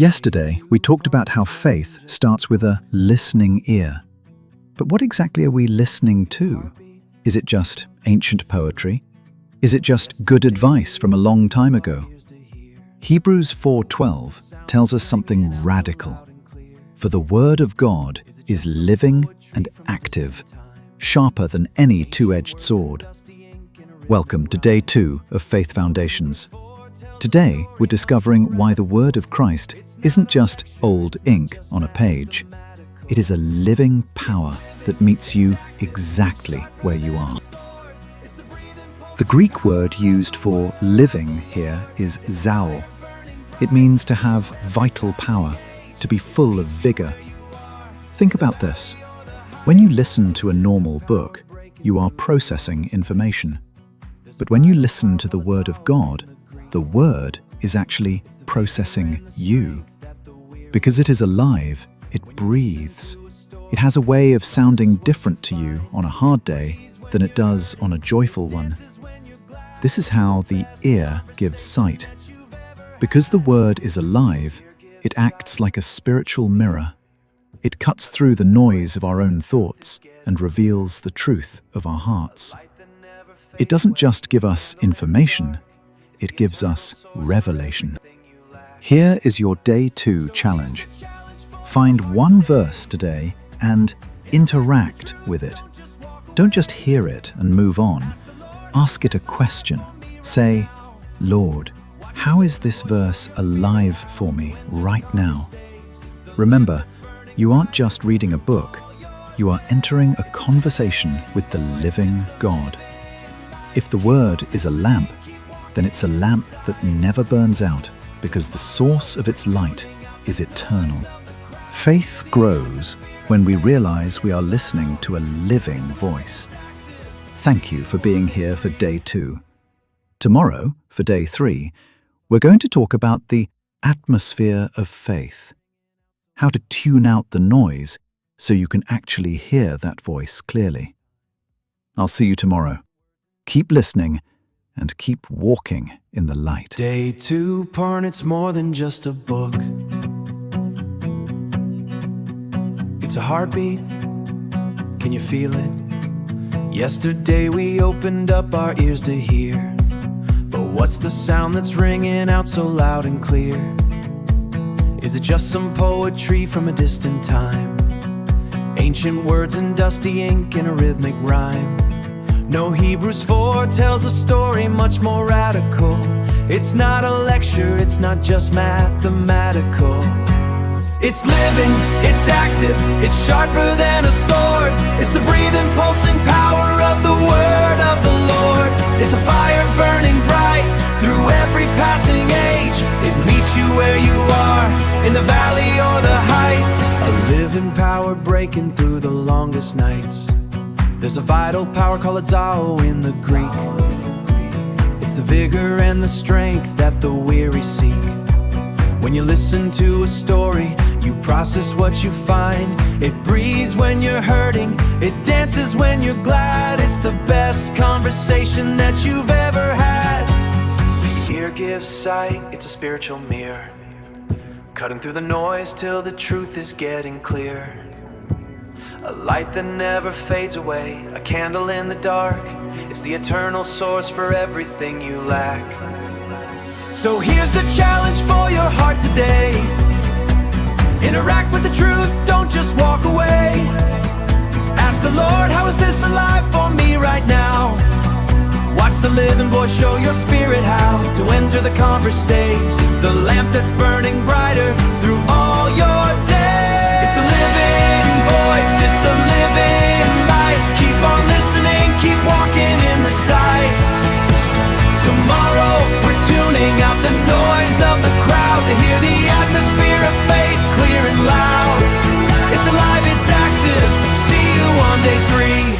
Yesterday, we talked about how faith starts with a listening ear. But what exactly are we listening to? Is it just ancient poetry? Is it just good advice from a long time ago? Hebrews 4:12 tells us something radical. For the word of God is living and active, sharper than any two-edged sword. Welcome to day 2 of Faith Foundations. Today, we're discovering why the word of Christ isn't just old ink on a page. It is a living power that meets you exactly where you are. The Greek word used for living here is zoe. It means to have vital power, to be full of vigor. Think about this. When you listen to a normal book, you are processing information. But when you listen to the Word of God, the Word is actually processing you. Because it is alive, it breathes. It has a way of sounding different to you on a hard day than it does on a joyful one. This is how the ear gives sight. Because the Word is alive, it acts like a spiritual mirror. It cuts through the noise of our own thoughts and reveals the truth of our hearts. It doesn't just give us information, it gives us revelation. Here is your Day 2 challenge. Find one verse today and interact with it. Don't just hear it and move on. Ask it a question. Say, Lord, how is this verse alive for me right now? Remember, you aren't just reading a book, you are entering a conversation with the living God. If the Word is a lamp, then it's a lamp that never burns out because the source of its light is eternal. Faith grows when we realize we are listening to a living voice. Thank you for being here for Day 2. Tomorrow, for Day 3, we're going to talk about the atmosphere of faith. How to tune out the noise so you can actually hear that voice clearly. I'll see you tomorrow. Keep listening and keep walking in the light. Day 2 porn, it's more than just a book. It's a heartbeat, can you feel it? Yesterday we opened up our ears to hear, but what's the sound that's ringing out so loud and clear? Is it just some poetry from a distant time? Ancient words and dusty ink in a rhythmic rhyme? No, Hebrews 4 tells a story much more radical. It's not a lecture, it's not just mathematical. It's living, it's active, it's sharper than a sword. It's the breathing, pulsing power of the word of the Lord. It's a fire burning bright through every passing age. It meets you where you are, in the valley or the heights. A living power breaking through the longest nights. There's a vital power called zoe in the Greek. It's the vigor and the strength that the weary seek. When you listen to a story, you process what you find. It breathes when you're hurting, it dances when you're glad. It's the best conversation that you've ever had. The ear gives sight, it's a spiritual mirror, cutting through the noise till the truth is getting clear. A light that never fades away, a candle in the dark. It's the eternal source for everything you lack. So here's the challenge for your heart today. Interact with the truth, don't just walk away. Ask the Lord, how is this alive for me right now? Watch the living voice show your spirit how to enter the conversation. The lamp that's burning brighter through all your days. It's a living voice, it's a living light. Keep on listening, keep walking in the sight. Tomorrow we're tuning out the noise of the crowd to hear the atmosphere of faith clear and loud. It's alive, it's active. See you on Day 3.